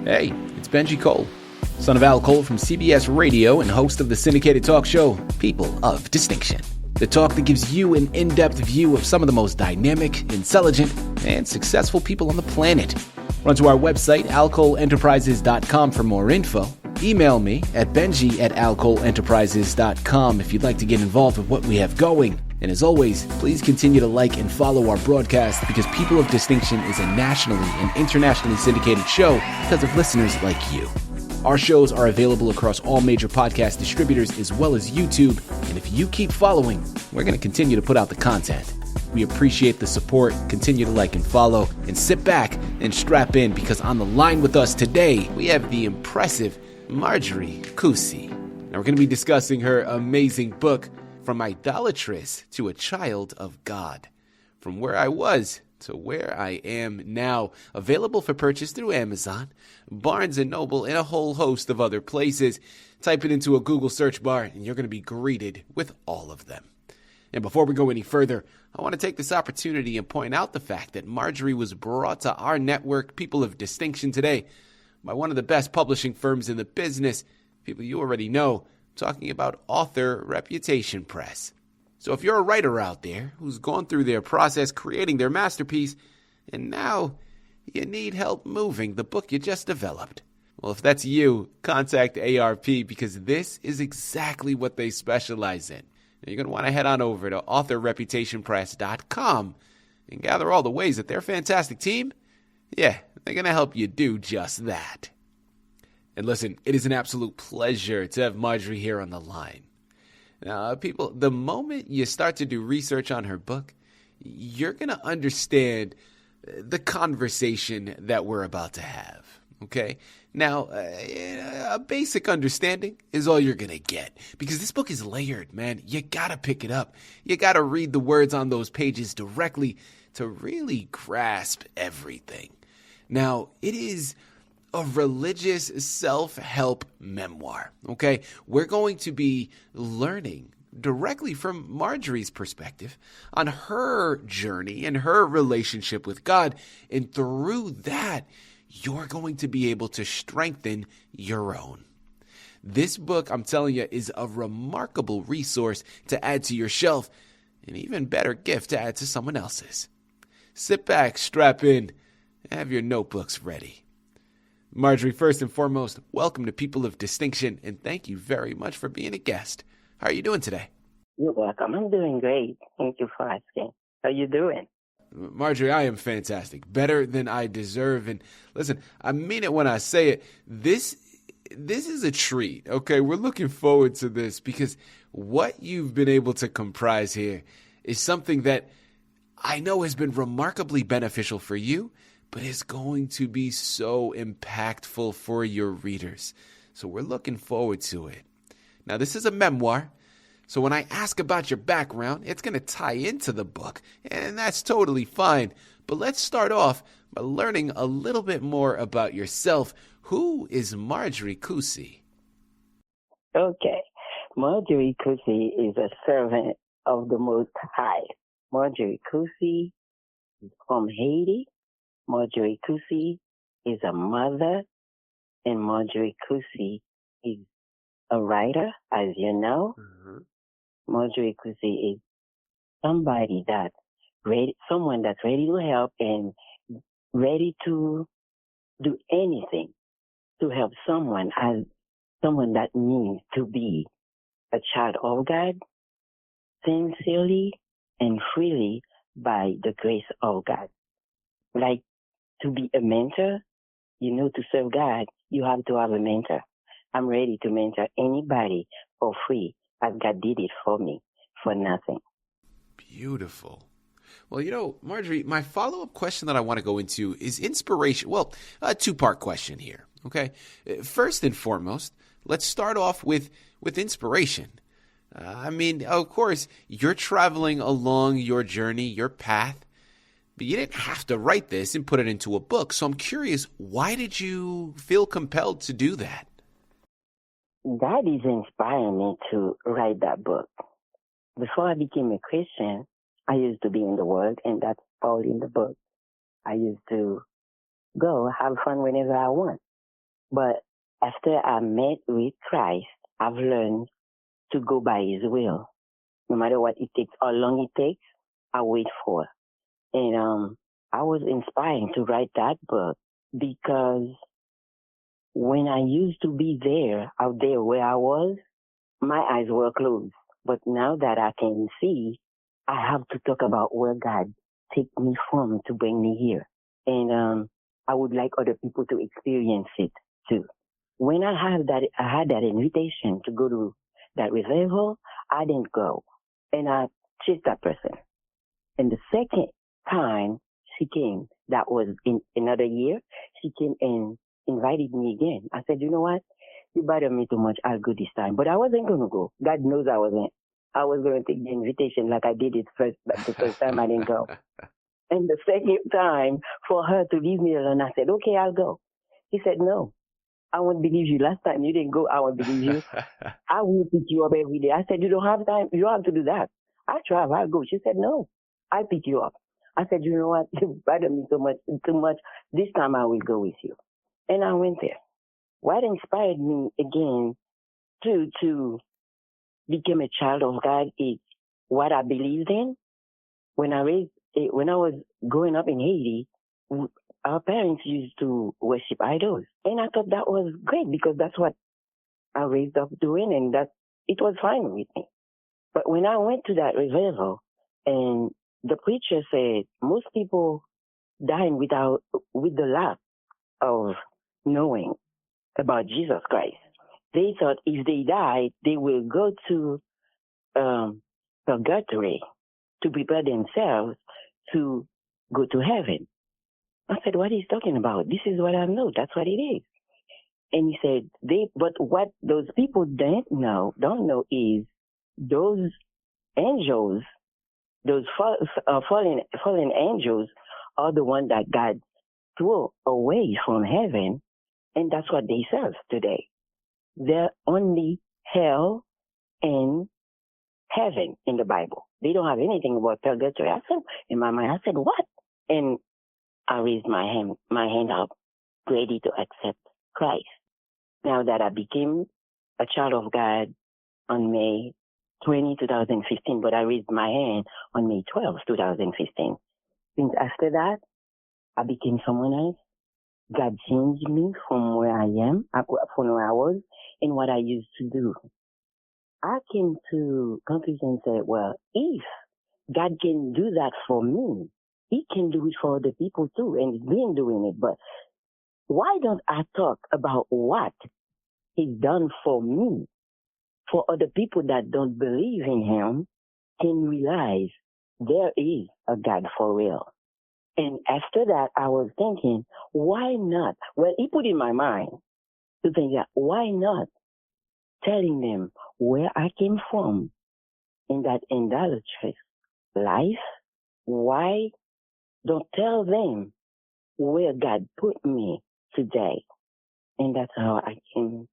Hey, it's Benji Cole, son of Al Cole from CBS Radio and host of the syndicated talk show, People of Distinction. The talk that gives you an in-depth view of some of the most dynamic, intelligent, and successful people on the planet. Run to our website, alcoleenterprises.com for more info. Email me at benji@alcoleenterprises.com if you'd like to get involved with what we have going. And as always, please continue to like and follow our broadcast because People of Distinction is a nationally and internationally syndicated show because of listeners like you. Our shows are available across all major podcast distributors as well as YouTube. And if you keep following, we're going to continue to put out the content. We appreciate the support. Continue to like and follow and sit back and strap in because on the line with us today, we have the impressive Marjorie Kusi. Now we're going to be discussing her amazing book, From Idolatrous to a Child of God. From Where I Was to Where I Am Now. Available for purchase through Amazon, Barnes & Noble, and a whole host of other places. Type it into a Google search bar and you're going to be greeted with all of them. And before we go any further, I want to take this opportunity and point out the fact that Marjorie was brought to our network, People of Distinction, today by one of the best publishing firms in the business, people you already know, talking about Author Reputation Press. So if you're a writer out there who's gone through their process creating their masterpiece, and now you need help moving the book you just developed, well, if that's you, contact ARP because this is exactly what they specialize in. Now, you're going to want to head on over to authorreputationpress.com and gather all the ways that their fantastic team, they're going to help you do just that. And listen, it is an absolute pleasure to have Marjorie here on the line. Now, people, the moment you start to do research on her book, you're going to understand the conversation that we're about to have, okay? Now, a basic understanding is all you're going to get because this book is layered, man. You got to pick it up. You got to read the words on those pages directly to really grasp everything. Now, it is a religious self-help memoir, okay? We're going to be learning directly from Marjorie's perspective on her journey and her relationship with God. And through that, you're going to be able to strengthen your own. This book, I'm telling you, is a remarkable resource to add to your shelf, an even better gift to add to someone else's. Sit back, strap in, and have your notebooks ready. Marjorie, first and foremost, welcome to People of Distinction, and thank you very much for being a guest. How are you doing today? You're welcome. I'm doing great. Thank you for asking. How are you doing? Marjorie, I am fantastic. Better than I deserve. And listen, I mean it when I say it. This is a treat, okay? We're looking forward to this because what you've been able to comprise here is something that I know has been remarkably beneficial for you, but it's going to be so impactful for your readers. So we're looking forward to it. Now, this is a memoir, so when I ask about your background, it's going to tie into the book, and that's totally fine. But let's start off by learning a little bit more about yourself. Who is Marjorie Kusi? Okay. Marjorie Kusi is a servant of the Most High. Marjorie Kusi is from Haiti. Marjorie Kusi is a mother, and Marjorie Kusi is a writer, as you know. Mm-hmm. Marjorie Kusi is someone that's ready to help and ready to do anything to help someone that means to be a child of God, sincerely and freely by the grace of God. Like to be a mentor, to serve God, you have to have a mentor. I'm ready to mentor anybody for free as God did it for me for nothing. Beautiful. Well, Marjorie, my follow-up question that I want to go into is inspiration. Well, a two-part question here, okay? First and foremost, let's start off with inspiration. Of course, you're traveling along your journey, your path, but you didn't have to write this and put it into a book. So I'm curious, why did you feel compelled to do that? God is inspiring me to write that book. Before I became a Christian, I used to be in the world, and that's all in the book. I used to go have fun whenever I want. But after I met with Christ, I've learned to go by His will. No matter what it takes, how long it takes, I wait for. And I was inspired to write that book because when I used to be there, out there where I was, my eyes were closed. But now that I can see, I have to talk about where God took me from to bring me here. And I would like other people to experience it too. When I had that invitation to go to that revival, I didn't go. And I chased that person. And the second time she came, that was in another year, she came and invited me again. I said, you know what? You bother me too much. I'll go this time. But I wasn't going to go. God knows I wasn't. I was going to take the invitation like I did it first, but the first time I didn't go. And the second time for her to leave me alone, I said, okay, I'll go. He said, no, I won't believe you. Last time you didn't go, I won't believe you. I will pick you up every day. I said, you don't have time. You don't have to do that. I'll drive. I'll go. She said, no, I'll pick you up. I said, you know what? You bother me so much, too much. This time I will go with you. And I went there. What inspired me again to become a child of God is what I believed in. When I was growing up in Haiti, our parents used to worship idols. And I thought that was great because that's what I raised up doing, and that it was fine with me. But when I went to that revival and the preacher said most people dying with the lack of knowing about Jesus Christ. They thought if they died, they will go to purgatory to prepare themselves to go to heaven. I said, what he's talking about? This is what I know. That's what it is. And he said, but what those people don't know is those angels, those fallen angels are the one that God threw away from heaven, and that's what they serve today. They're only hell and heaven in the Bible. They don't have anything about purgatory. I said, in my mind, I said, what? And I raised my hand up, ready to accept Christ. Now that I became a child of God on May 20, 2015, but I raised my hand on May 12, 2015. Since after that, I became someone else. God changed me from where I am, from where I was, and what I used to do. I came to conclusion and said, well, if God can do that for me, He can do it for other people too, and He's been doing it. But why don't I talk about what He's done for me, for other people that don't believe in Him can realize there is a God for real. And after that, I was thinking, why not? Well, He put in my mind to think that why not telling them where I came from in that idolatrous life? Why don't tell them where God put me today? And that's how I came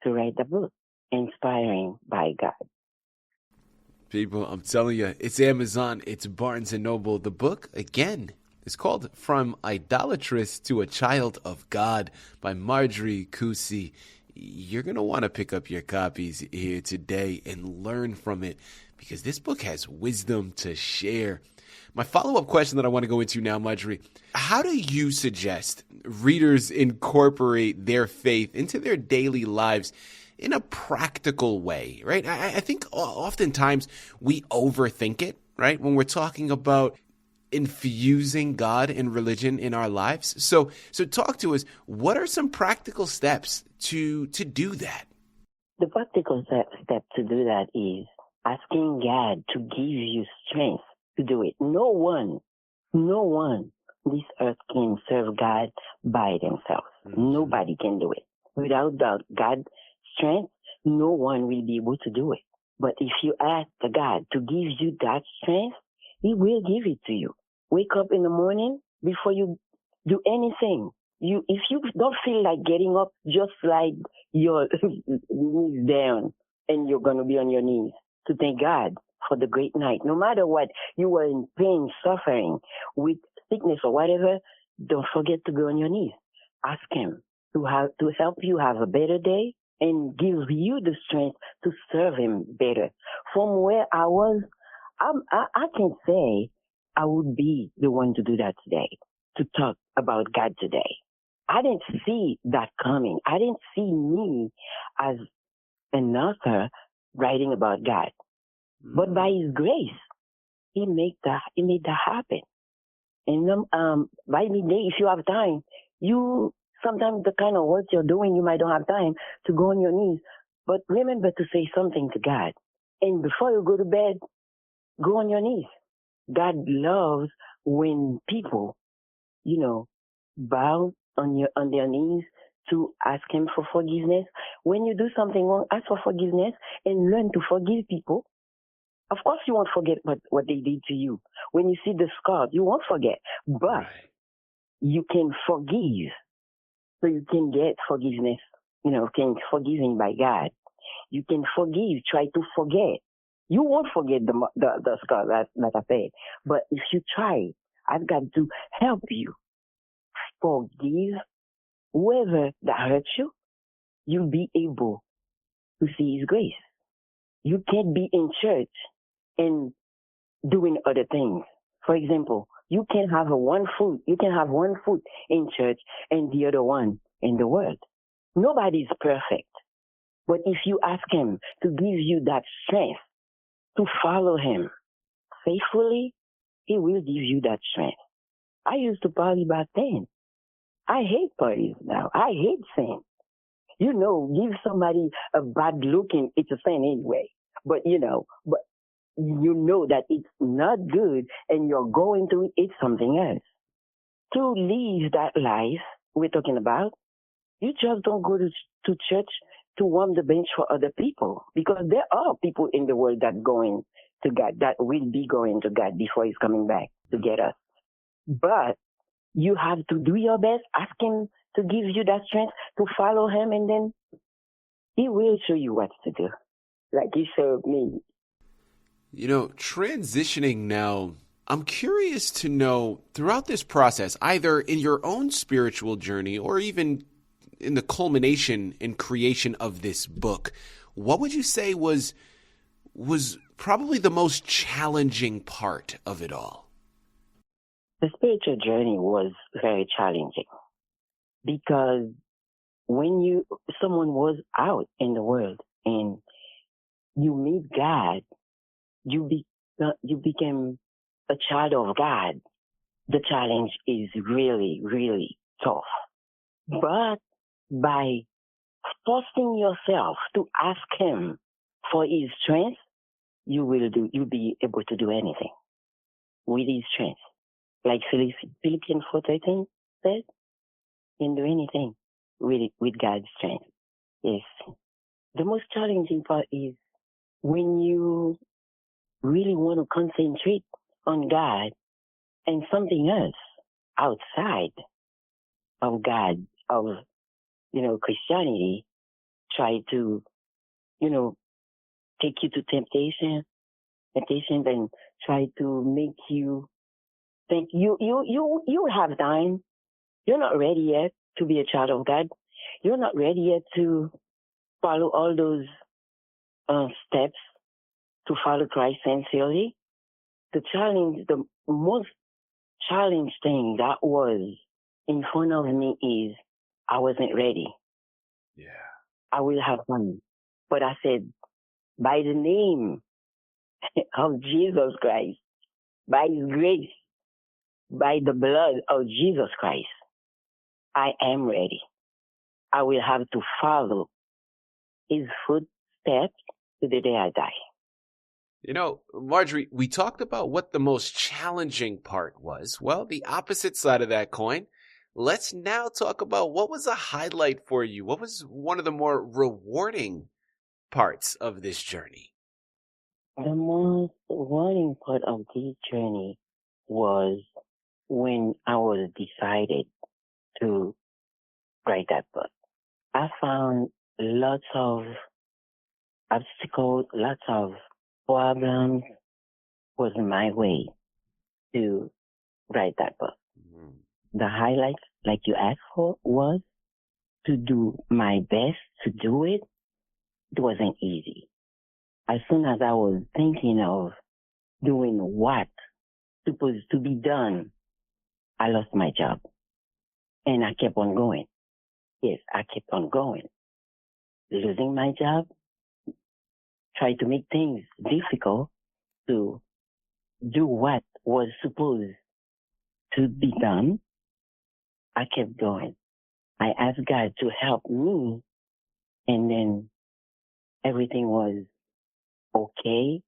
to write the book, Inspiring by God. People, I'm telling you, it's Amazon, it's Barnes & Noble. The book, again, is called From Idolatrous to a Child of God by Marjorie Kusi. You're going to want to pick up your copies here today and learn from it because this book has wisdom to share. My follow-up question that I want to go into now, Marjorie, how do you suggest readers incorporate their faith into their daily lives in a practical way, right? I think oftentimes we overthink it, right? When we're talking about infusing God and religion in our lives. So talk to us. What are some practical steps to do that? The practical step to do that is asking God to give you strength to do it. No one on this earth can serve God by themselves. Mm-hmm. Nobody can do it. Without God's strength, no one will be able to do it. But if you ask God to give you that strength, He will give it to you. Wake up in the morning before you do anything. If you don't feel like getting up, just slide your knees down and you're going to be on your knees to thank God for the great night. No matter what, you were in pain, suffering, with sickness or whatever, don't forget to go on your knees. Ask Him to help you have a better day and give you the strength to serve him better. From where I was, I can say I would be the one to do that today, to talk about God today. I didn't see that coming. I didn't see me as an author writing about God. But by his grace, he made that happen. And by midday, if you have time, you sometimes the kind of work you're doing, you might don't have time to go on your knees. But remember to say something to God. And before you go to bed, go on your knees. God loves when people, you know, bow on their knees to ask him for forgiveness. When you do something wrong, ask for forgiveness and learn to forgive people. Of course, you won't forget what they did to you. When you see the scar, you won't forget. But you can forgive. So you can get forgiveness, can forgiven by God. You can forgive, try to forget. You won't forget the scar that I said. But if you try, I've got to help you forgive whoever that hurts you. You'll be able to see his grace. You can't be in church and doing other things. For example, you can have one foot in church and the other one in the world. Nobody's perfect. But if you ask him to give you that strength to follow him faithfully, he will give you that strength. I used to party back then. I hate parties now. I hate sin. Give somebody a bad looking, it's a sin anyway. But you know that it's not good and you're going to it's something else. To live that life we're talking about, you just don't go to church to warm the bench for other people, because there are people in the world that going to God, that will be going to God before he's coming back to get us. But you have to do your best, ask him to give you that strength to follow him, and then he will show you what to do, like he showed me. Transitioning now, I'm curious to know, throughout this process, either in your own spiritual journey or even in the culmination and creation of this book, what would you say was probably the most challenging part of it all? The spiritual journey was very challenging because when someone was out in the world and you meet God, you became a child of God. The challenge is really, really tough. But by forcing yourself to ask him for his strength, you'll be able to do anything with his strength. Like Philippians 4:13 says, you can do anything with God's strength. Yes. The most challenging part is when you really want to concentrate on God and something else outside of God, of, Christianity, try to, take you to temptations and try to make you think you have time. You're not ready yet to be a child of God. You're not ready yet to follow all those steps to follow Christ sincerely. The most challenge thing that was in front of me is I wasn't ready. Yeah. I will have fun. But I said, by the name of Jesus Christ, by his grace, by the blood of Jesus Christ, I am ready. I will have to follow his footsteps to the day I die. Marjorie, we talked about what the most challenging part was. Well, the opposite side of that coin. Let's now talk about what was a highlight for you. What was one of the more rewarding parts of this journey? The most rewarding part of this journey was when I was decided to write that book. I found lots of obstacles, lots of problems was in my way to write that book. Mm-hmm. The highlights, like you asked for, was to do my best to do it. It wasn't easy. As soon as I was thinking of doing what supposed to be done, I lost my job. And I kept on going. Yes, I kept on going. Losing my job, tried to make things difficult to do what was supposed to be done. I kept going. I asked God to help me, and then everything was okay.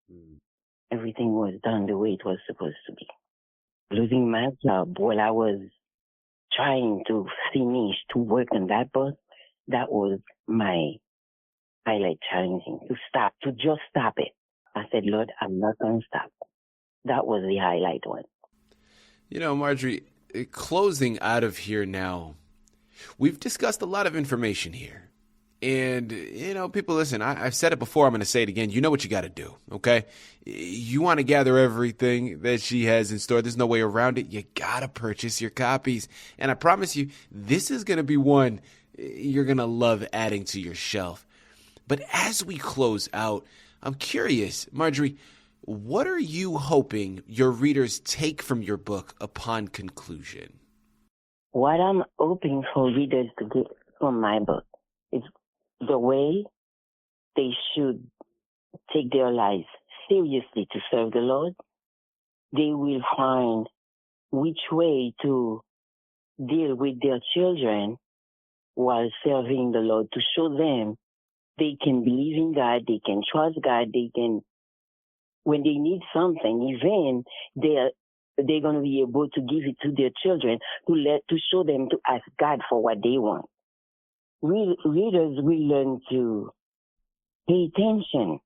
Everything was done the way it was supposed to be. Losing my job while I was trying to finish to work on that book, that was my highlight challenging to just stop it. I said, Lord, I'm not going to stop. That was the highlight one. You know, Marjorie, closing out of here now, we've discussed a lot of information here. And, you know, people, listen, I've said it before. I'm going to say it again. You know what you got to do, okay? You want to gather everything that she has in store. There's no way around it. You got to purchase your copies. And I promise you, this is going to be one you're going to love adding to your shelf. But as we close out, I'm curious, Marjorie, what are you hoping your readers take from your book upon conclusion? What I'm hoping for readers to get from my book is the way they should take their lives seriously to serve the Lord. They will find which way to deal with their children while serving the Lord, to show them they can believe in God, they can trust God, they can, when they need something, even they're going to be able to give it to their children, to show them to ask God for what they want. Readers will learn to pay attention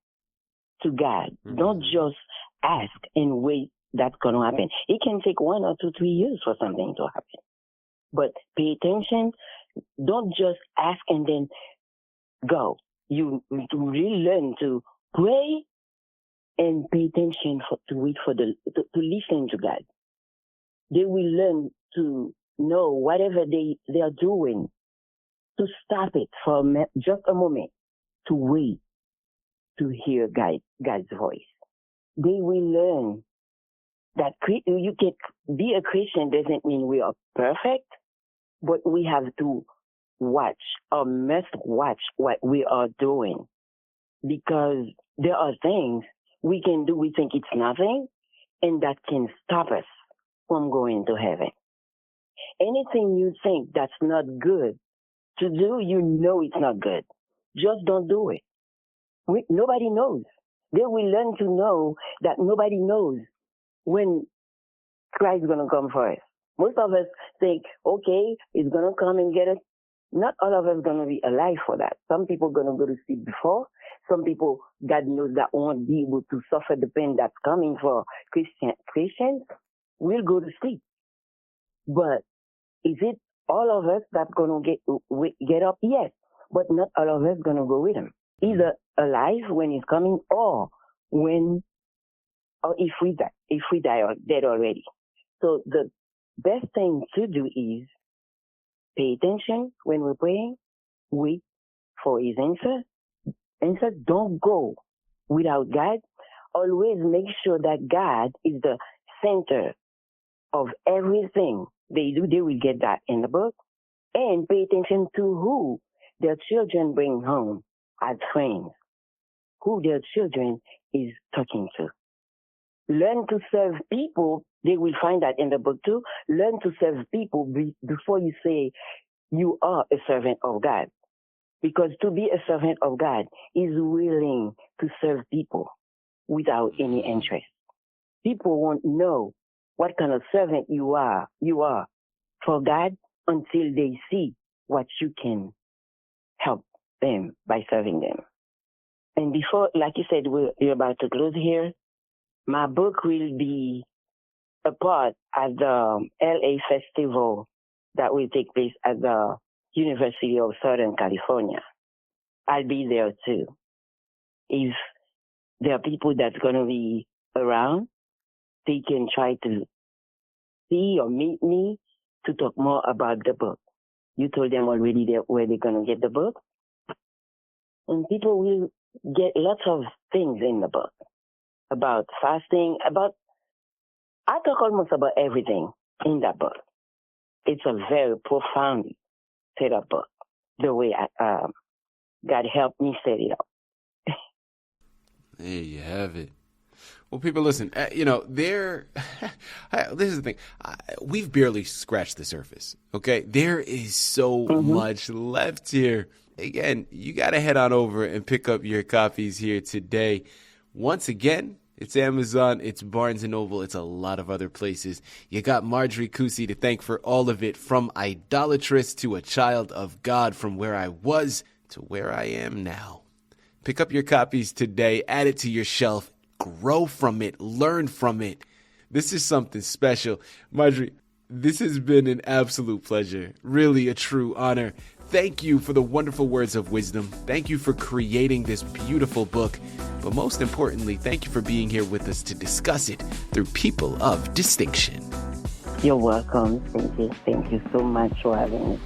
to God. Mm-hmm. Don't just ask and wait that's going to happen. It can take 1 or 2, 3 years for something to happen. But pay attention. Don't just ask and then go. You really learn to pray and pay attention to listen to God. They will learn to know whatever they are doing, to stop it for just a moment, to wait, to hear God's voice. They will learn that you can be a Christian doesn't mean we are perfect, but we have to watch or must watch what we are doing, because there are things we can do, we think it's nothing, and that can stop us from going to heaven. Anything you think that's not good to do, you know it's not good. Just don't do it. Nobody knows. They will learn to know that nobody knows when Christ is going to come for us. Most of us think, okay, he's going to come and get us. Not all of us going to be alive for that. Some people going to go to sleep before. Some people, God knows, that won't be able to suffer the pain that's coming for Christians, will go to sleep. But is it all of us that's going to get up? Yes. But not all of us going to go with him. Either alive when he's coming, or if we die or dead already. So the best thing to do is pay attention when we're praying, wait for his answer. Don't go without God. Always make sure that God is the center of everything they do. They will get that in the book. And pay attention to who their children bring home as friends, who their children is talking to. Learn to serve people. They will find that in the book too. Learn to serve people before you say you are a servant of God. Because to be a servant of God is willing to serve people without any interest. People won't know what kind of servant you are for God until they see what you can help them by serving them. And before, like you said, we're about to close here. My book will be a part at the LA Festival that will take place at the University of Southern California. I'll be there too. If there are people that's going to be around, they can try to see or meet me to talk more about the book. You told them already where they're going to get the book. And people will get lots of things in the book about fasting, I talk almost about everything in that book. It's a very profound set up book, the way God helped me set it up. There you have it. Well, people, listen, this is the thing. We've barely scratched the surface, okay? There is so much left here. Again, you got to head on over and pick up your copies here today. Once again, it's Amazon, it's Barnes & Noble, it's a lot of other places. You got Marjorie Kusi to thank for all of it, from Idolatrous to A Child of God, from where I was to where I am now. Pick up your copies today, add it to your shelf, grow from it, learn from it. This is something special. Marjorie, this has been an absolute pleasure, really a true honor. Thank you for the wonderful words of wisdom. Thank you for creating this beautiful book. But most importantly, thank you for being here with us to discuss it through people of distinction. You're welcome. Thank you. Thank you so much for having me.